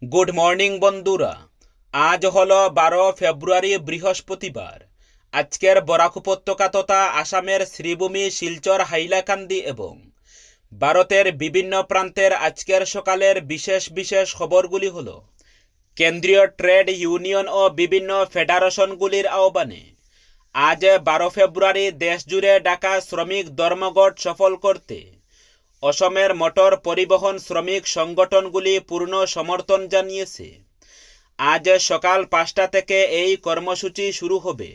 Good morning বন্ধুরা। আজ হলো 12 ফেব্রুয়ারি বৃহস্পতিবার। আজকের বরাক উপত্যকা তথা আসামের শ্রীভূমি, শিলচর, হাইলাকান্দি এবং ভারতের বিভিন্ন প্রান্তের আজকের সকালের বিশেষ বিশেষ খবরগুলি হল: কেন্দ্রীয় ট্রেড ইউনিয়ন ও বিভিন্ন ফেডারেশনগুলির আহ্বানে আজ 12 ফেব্রুয়ারি দেশজুড়ে ডাকা শ্রমিক ধর্মঘট সফল করতে অসমের মোটর পরিবহন শ্রমিক সংগঠনগুলি পূর্ণ সমর্থন জানিয়েছে। আজ সকাল 5টা থেকে এই কর্মসূচি শুরু হবে।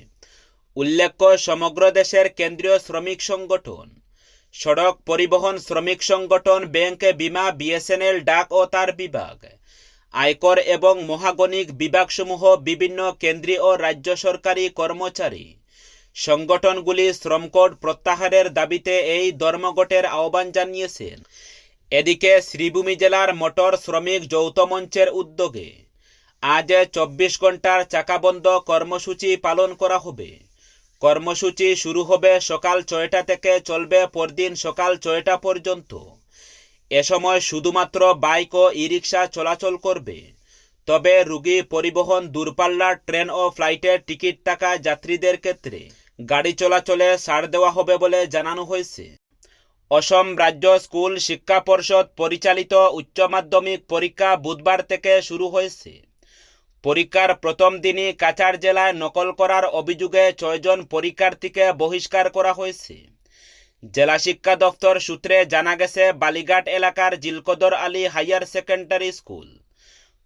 উল্লেখ্য, সমগ্র দেশের কেন্দ্রীয় শ্রমিক সংগঠন, সড়ক পরিবহন শ্রমিক সংগঠন, ব্যাংক, বিমা, বিএসএনএল, ডাক ও তার বিভাগ, আয়কর এবং মহাগণিক বিভাগসমূহ, বিভিন্ন কেন্দ্রীয় ও রাজ্য সরকারি কর্মচারী সংগঠনগুলি শ্রমকোড প্রত্যাহারের দাবিতে এই ধর্মঘটের আহ্বান জানিয়েছেন। এদিকে শ্রীভূমি জেলার মোটর শ্রমিক যৌথ মঞ্চের উদ্যোগে আজ 24 ঘন্টার চাকাবন্ধ কর্মসূচি পালন করা হবে। কর্মসূচি শুরু হবে সকাল 6টা থেকে চলবে পরদিন সকাল 6টা পর্যন্ত। এ সময় শুধুমাত্র বাইক ও ই-রিক্সা চলাচল করবে। তবে রোগী পরিবহন, দূরপাল্লার ট্রেন ও ফ্লাইটের টিকিট থাকা যাত্রীদের ক্ষেত্রে গাড়ি চলাচলে ছাড় দেওয়া হবে বলে জানানো হয়েছে। অসম রাজ্য স্কুল শিক্ষা পর্ষদ পরিচালিত উচ্চ মাধ্যমিক পরীক্ষা বুধবার থেকে শুরু হয়েছে। পরীক্ষার প্রথম দিনই কাছাড় জেলায় নকল করার অভিযোগে 6 জন পরীক্ষার্থীকে বহিষ্কার করা হয়েছে। জেলা শিক্ষা দপ্তর সূত্রে জানা গেছে, বালিঘাট এলাকার Zilkadar Ali hire secondary school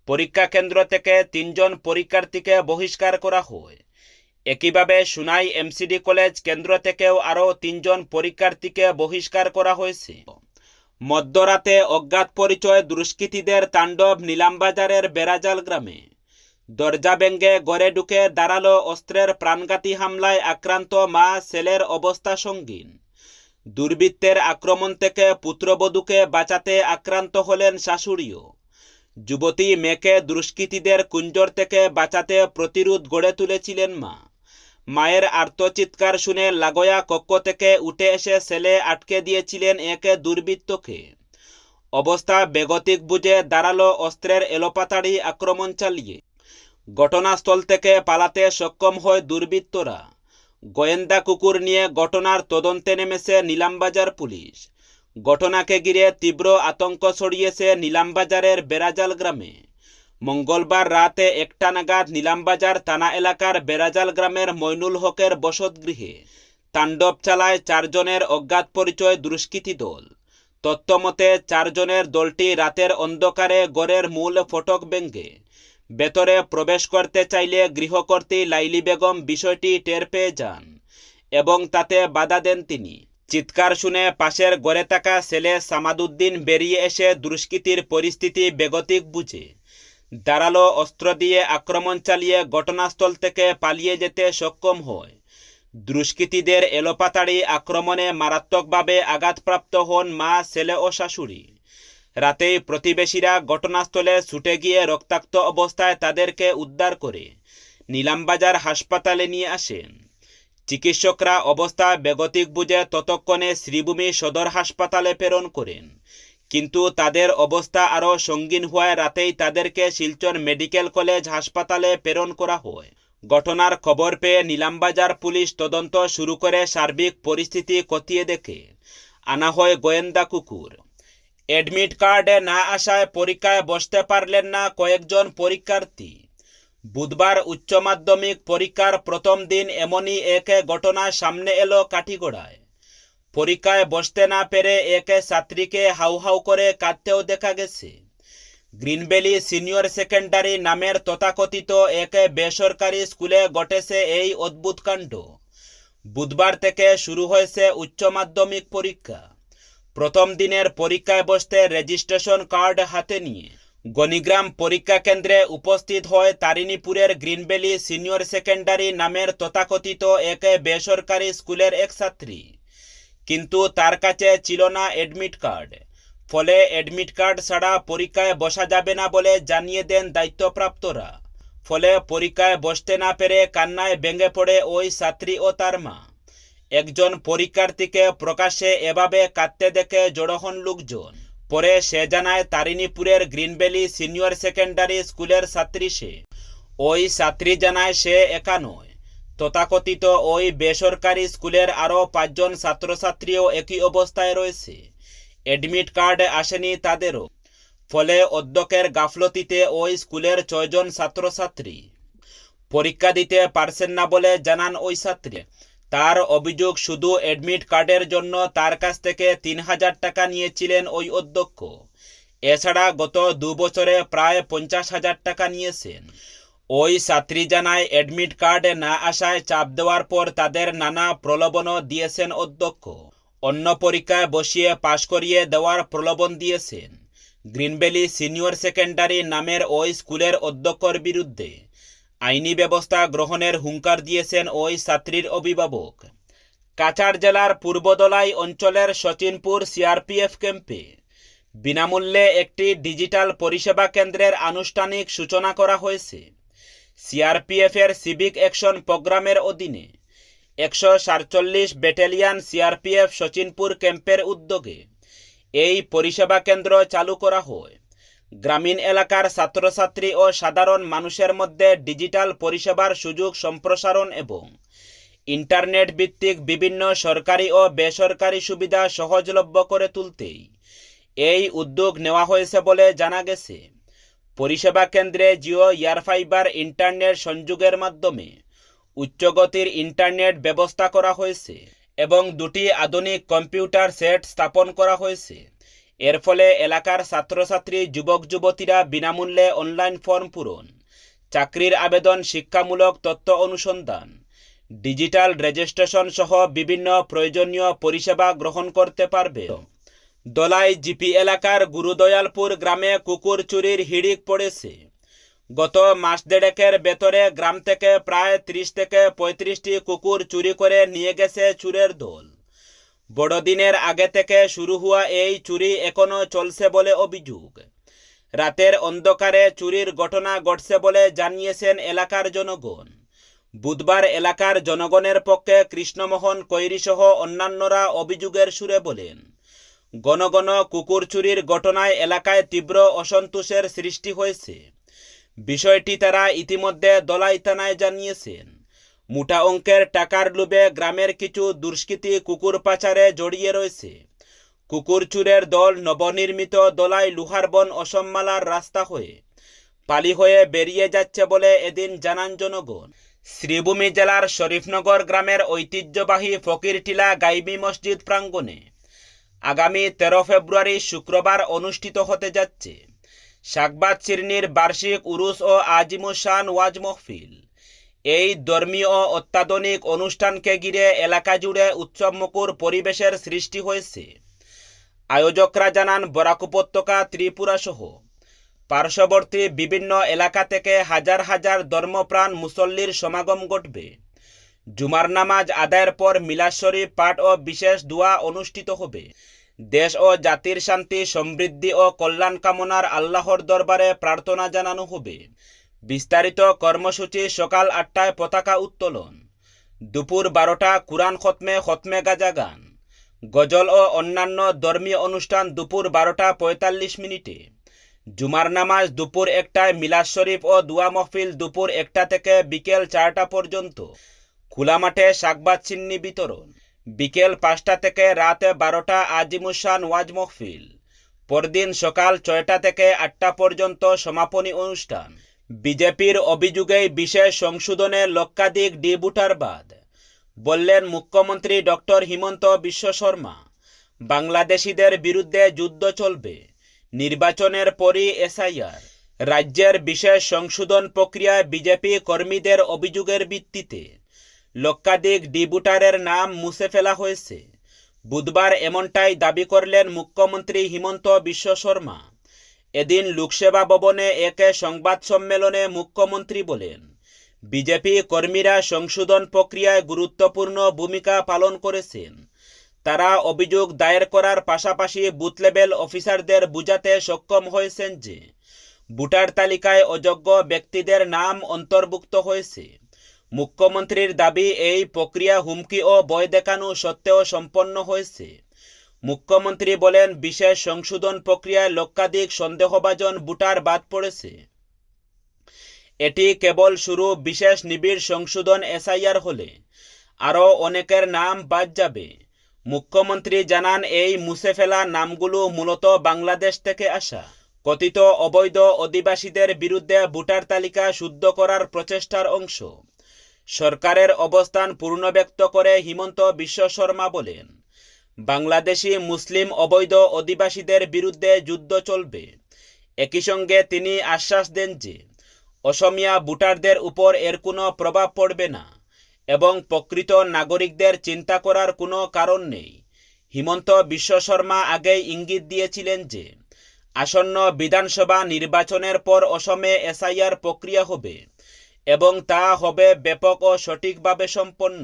পরীক্ষা কেন্দ্র থেকে 3 জন পরীক্ষার্থীকে বহিষ্কার করা হয়। একইভাবে সুনাই এমসিডি কলেজ কেন্দ্র থেকেও আরও 3 জন পরীক্ষার্থীকে বহিষ্কার করা হয়েছে। মধ্যরাতে অজ্ঞাত পরিচয় দুষ্কৃতীদের তাণ্ডব নিলামবাজারের বেড়াজাল গ্রামে। দরজা ভেঙে ঘরে ঢুকে দাঁড়ালো অস্ত্রের প্রাণঘাতী হামলায় আক্রান্ত মা, ছেলের অবস্থা সঙ্গীন। দুর্বৃত্তের আক্রমণ থেকে পুত্রবধূকে বাঁচাতে আক্রান্ত হলেন শাশুড়িও। যুবতী মেয়েকে দুষ্কৃতীদের কুঞ্জর থেকে বাঁচাতে প্রতিরোধ গড়ে তুলেছিলেন মা। মায়ের আর্তচিৎকার শুনে লাগোয়া কক্ষ থেকে উঠে এসে ছেলে আটকে দিয়েছিলেন এক দুর্বৃত্তকে। অবস্থা বেগতিক বুঝে দাঁড়ালো অস্ত্রের এলোপাতাড়ি আক্রমণ চালিয়ে। ঘটনাস্থল থেকে পালাতে সক্ষম হয় দুর্বৃত্তরা। গোয়েন্দা কুকুর নিয়ে ঘটনার তদন্তে নেমেছে নিলামবাজার পুলিশ। ঘটনাকে ঘিরে তীব্র আতঙ্ক ছড়িয়েছে নিলামবাজারের বেড়াজাল গ্রামে। মঙ্গলবার রাতে 1টা নাগাদ নিলামবাজার থানা এলাকার বেড়াজাল গ্রামের মইনুল হকের বসতগৃহে তাণ্ডব চালায় 4 জনের অজ্ঞাত পরিচয় দুষ্কৃতী দল। তথ্যমতে 4 জনের দলটি রাতের অন্ধকারে ঘরের মূল ফটক ভেঙে ভেতরে প্রবেশ করতে চাইলে গৃহকর্ত্রী লাইলি বেগম বিষয়টি টের পেয়ে যান এবং তাতে বাধা দেন তিনি। চিৎকার শুনে পাশের ঘরে থাকা ছেলে সামাদউদ্দিন বেরিয়ে এসে দুষ্কৃতীর পরিস্থিতি বেগতিক বুঝে ধারালো অস্ত্র দিয়ে আক্রমণ চালিয়ে ঘটনাস্থল থেকে পালিয়ে যেতে সক্ষম হয়। দুষ্কৃতীদের এলোপাতাড়ি আক্রমণে মারাত্মকভাবে আঘাতপ্রাপ্ত হন মা, ছেলে ও শাশুড়ি। রাতেই প্রতিবেশীরা ঘটনাস্থলে ছুটে গিয়ে রক্তাক্ত অবস্থায় তাদেরকে উদ্ধার করে নিলামবাজার হাসপাতালে নিয়ে আসেন। চিকিৎসকরা অবস্থা বেগতিক বুঝে ততক্ষণে শ্রীভূমি সদর হাসপাতালে প্রেরণ করেন, কিন্তু তাদের অবস্থা আরও সঙ্গীন হওয়ায় রাতেই তাদেরকে শিলচর মেডিকেল কলেজ হাসপাতালে প্রেরণ করা হয়। ঘটনার খবর পেয়ে নিলামবাজার পুলিশ তদন্ত শুরু করে সার্বিক পরিস্থিতি খতিয়ে দেখে আনা হয় গোয়েন্দা কুকুর। অ্যাডমিট কার্ডে না আসায় পরীক্ষায় বসতে পারলেন না কয়েকজন পরীক্ষার্থী। বুধবার উচ্চ মাধ্যমিক পরীক্ষার প্রথম দিন এমনই এক ঘটনা সামনে এলো কাঠিগড়ায়। পরীক্ষায় বসতে না পেরে এক ছাত্রীকে হাউ হাউ করে কাঁদতেও দেখা গেছে। গ্রিনভ্যালি সিনিয়র সেকেন্ডারি নামের তথাকথিত এক বেসরকারি স্কুলে ঘটেছে এই অদ্ভুত কাণ্ড। বুধবার থেকে শুরু হয়েছে উচ্চ মাধ্যমিক পরীক্ষা। প্রথম দিনের পরীক্ষায় বসতে রেজিস্ট্রেশন কার্ড হাতে নিয়ে গণিগ্রাম পরীক্ষা কেন্দ্রে উপস্থিত হয় তারিণীপুরের গ্রিনভ্যালি সিনিয়র সেকেন্ডারি নামের তথাকথিত এক বেসরকারি স্কুলের এক ছাত্রী। কিন্তু তার কাছে ছিল না অ্যাডমিট কার্ড। ফলে অ্যাডমিট কার্ড ছাড়া পরীক্ষায় বসা যাবে না বলে জানিয়ে দেন দায়িত্বপ্রাপ্তরা। ফলে পরীক্ষায় বসতে না পেরে কান্নায় ভেঙে পড়ে ওই ছাত্রী ও তার মা। একজন পরীক্ষার্থীকে প্রকাশ্যে এভাবে কাঁদতে দেখে জড়ো হন লোকজন। পরে সে জানায় তারিণীপুরের গ্রিনভ্যালি সিনিয়র সেকেন্ডারি স্কুলের ছাত্রী সে। ওই ছাত্রী জানায় সে একা নয়, তথাকথিত ওই বেসরকারি স্কুলের আরও 5 জন ছাত্রছাত্রীও একই অবস্থায় রয়েছে। অ্যাডমিট কার্ড আসেনি তাদেরও। ফলে অধ্যক্ষের গাফলতিতে ওই স্কুলের 6 জন ছাত্রছাত্রী পরীক্ষা দিতে পারছেন না বলে জানান ওই ছাত্রী। তার অভিযোগ, শুধু অ্যাডমিট কার্ডের জন্য তার কাছ থেকে 3000 টাকা নিয়েছিলেন ওই অধ্যক্ষ। এছাড়া গত 2 বছরে প্রায় 50,000 টাকা নিয়েছেন। ওই ছাত্রী জানায় অ্যাডমিট কার্ড না আসায় চাপ দেওয়ার পর তাদের নানা প্রলোভনও দিয়েছেন অধ্যক্ষ। অন্য পরীক্ষায় বসিয়ে পাশ করিয়ে দেওয়ার প্রলোভন দিয়েছেন। গ্রিনভ্যালি সিনিয়র সেকেন্ডারি নামের ওই স্কুলের অধ্যক্ষর বিরুদ্ধে আইনি ব্যবস্থা গ্রহণের হুঙ্কার দিয়েছেন ওই ছাত্রীর অভিভাবক। কাছাড় জেলার পূর্বদলাই অঞ্চলের সচিনপুর সিআরপিএফ ক্যাম্পে বিনামূল্যে একটি ডিজিটাল পরিষেবা কেন্দ্রের আনুষ্ঠানিক সূচনা করা হয়েছে। সিআরপিএফের সিভিক অ্যাকশন প্রোগ্রামের অধীনে 147 ব্যাটালিয়ন সিআরপিএফ সচিনপুর ক্যাম্পের উদ্যোগে এই পরিষেবা কেন্দ্র চালু করা হয়। গ্রামীণ এলাকার ছাত্রছাত্রী ও সাধারণ মানুষের মধ্যে ডিজিটাল পরিষেবার সুযোগ সম্প্রসারণ এবং ইন্টারনেট ভিত্তিক বিভিন্ন সরকারি ও বেসরকারি সুবিধা সহজলভ্য করে তুলতেই এই উদ্যোগ নেওয়া হয়েছে বলে জানা গেছে। পরিষেবা কেন্দ্রে জিও এয়ারফাইবার ইন্টারনেট সংযোগের মাধ্যমে উচ্চগতির ইন্টারনেট ব্যবস্থা করা হয়েছে এবং 2টি আধুনিক কম্পিউটার সেট স্থাপন করা হয়েছে। এর ফলে এলাকার ছাত্রছাত্রী যুবক যুবতীরা বিনামূল্যে অনলাইন ফর্ম পূরণ, চাকরির আবেদন, শিক্ষামূলক তথ্য অনুসন্ধান, ডিজিটাল রেজিস্ট্রেশন সহ বিভিন্ন প্রয়োজনীয় পরিষেবা গ্রহণ করতে পারবে। দলাই জিপি এলাকার গুরুদয়ালপুর গ্রামে কুকুর চুরির হিড়িক পড়েছে। গত মাস দেড়েকের ভেতরে গ্রাম থেকে প্রায় 30 থেকে 35টি কুকুর চুরি করে নিয়ে গেছে চোরের দল। বড়দিনের আগে থেকে শুরু হওয়া এই চুরি এখনও চলছে বলে অভিযোগ। রাতের অন্ধকারে চুরির ঘটনা ঘটছে বলে জানিয়েছেন এলাকার জনগণ। বুধবার এলাকার জনগণের পক্ষে কৃষ্ণমোহন কৈরিসহ অন্যান্যরা অভিযোগের সুরে বলেন, ঘন ঘন কুকুর চুরির ঘটনায় এলাকায় তীব্র অসন্তোষের সৃষ্টি হয়েছে। বিষয়টি তারা ইতিমধ্যে দলাই থানায় জানিয়েছেন। মোটা অঙ্কের টাকার লোভে গ্রামের কিছু দুষ্কৃতী কুকুর পাচারে জড়িয়ে রয়েছে। কুকুর চুরের দল নবনির্মিত দলাই লোহারবন অসমমালার রাস্তা হয়ে পালি হয়ে বেরিয়ে যাচ্ছে বলে এদিন জানান জনগণ। শ্রীভূমি জেলার শরীফনগর গ্রামের ঐতিহ্যবাহী ফকিরটিলা গাইবি মসজিদ প্রাঙ্গণে আগামী 13 ফেব্রুয়ারি শুক্রবার অনুষ্ঠিত হতে যাচ্ছে শাকবাদ শিরনির বার্ষিক উরুস ও আজিমুসান ওয়াজ মহফিল। এই ধর্মীয় অত্যাধুনিক অনুষ্ঠানকে ঘিরে এলাকা জুড়ে উৎসবমুখর পরিবেশের সৃষ্টি হয়েছে। আয়োজকরা জানান, বরাক উপত্যকা, ত্রিপুরা সহ পার্শ্ববর্তী বিভিন্ন এলাকা থেকে হাজার হাজার ধর্মপ্রাণ মুসল্লির সমাগম ঘটবে। জুমার নামাজ আদায়ের পর মিলাদ শরীফ পাঠ ও বিশেষ দোয়া অনুষ্ঠিত হবে। দেশ ও জাতির শান্তি, সমৃদ্ধি ও কল্যাণ কামনার আল্লাহর দরবারে প্রার্থনা জানানো হবে। বিস্তারিত কর্মসূচি: সকাল 8টায় পতাকা উত্তোলন, দুপুর 12টা কুরআন খতমে গাজা গান, গজল ও অন্যান্য ধর্মীয় অনুষ্ঠান দুপুর 12টা 45 মিনিটে। জুমার নামাজ দুপুর 1টায়, মিলাদ শরীফ ও দোয়া মহফিল দুপুর 1টা থেকে বিকেল 4টা পর্যন্ত। খোলা মাঠে শাকবাদ চিন্নি বিতরণ। বিকেল 5টা থেকে রাত 12টা আজিমুসান ওয়াজ মহফিল। পরদিন সকাল 6টা থেকে 8টা পর্যন্ত সমাপনী অনুষ্ঠান। বিজেপির অভিযোগেই বিশেষ সংশোধনে লক্ষাধিক ডি ভোটার বাদ, বললেন মুখ্যমন্ত্রী ডক্টর হিমন্ত বিশ্ব শর্মা। বাংলাদেশিদের বিরুদ্ধে যুদ্ধ চলবে, নির্বাচনের পরই এসআইআর। রাজ্যের বিশেষ সংশোধন প্রক্রিয়ায় বিজেপি কর্মীদের অভিযোগের ভিত্তিতে লক্ষাধিক ডি ভোটারের নাম মুছে ফেলা হয়েছে। বুধবার এমনটাই দাবি করলেন মুখ্যমন্ত্রী হিমন্ত বিশ্ব শর্মা। এদিন লোকসেবা ভবনে এক সংবাদ সম্মেলনে মুখ্যমন্ত্রী বলেন, বিজেপি কর্মীরা সংশোধন প্রক্রিয়ায় গুরুত্বপূর্ণ ভূমিকা পালন করেছেন। তারা অভিযোগ দায়ের করার পাশাপাশি বুথ লেভেল অফিসারদের বোঝাতে সক্ষম হয়েছেন যে ভোটার তালিকায় অযোগ্য ব্যক্তিদের নাম অন্তর্ভুক্ত হয়েছে। মুখ্যমন্ত্রীর দাবি, এই প্রক্রিয়া হুমকি ও ভয় দেখানো সত্ত্বেও সম্পন্ন হয়েছে। মুখ্যমন্ত্রী বলেন, বিশেষ সংশোধন প্রক্রিয়ায় লক্ষাধিক সন্দেহভাজন ভোটার বাদ পড়েছে। এটি কেবল শুরু। বিশেষ নিবিড় সংশোধন এসআইআর হলে আরও অনেকের নাম বাদ যাবে। মুখ্যমন্ত্রী জানান, এই মুছে ফেলা নামগুলো মূলত বাংলাদেশ থেকে আসা কথিত অবৈধ অধিবাসীদের বিরুদ্ধে ভোটার তালিকা শুদ্ধ করার প্রচেষ্টার অংশ। সরকারের অবস্থান পূর্ণ ব্যক্ত করে হিমন্ত বিশ্ব শর্মা বলেন, বাংলাদেশি মুসলিম অবৈধ অধিবাসীদের বিরুদ্ধে যুদ্ধ চলবে। একই সঙ্গে তিনি আশ্বাস দেন যে অসমিয়া ভোটারদের উপর এর কোনো প্রভাব পড়বে না এবং প্রকৃত নাগরিকদের চিন্তা করার কোনো কারণ নেই। হিমন্ত বিশ্ব শর্মা আগেই ইঙ্গিত দিয়েছিলেন যে আসন্ন বিধানসভা নির্বাচনের পর অসমে এসআইআর প্রক্রিয়া হবে এবং তা হবে ব্যাপক ও সঠিকভাবে সম্পন্ন।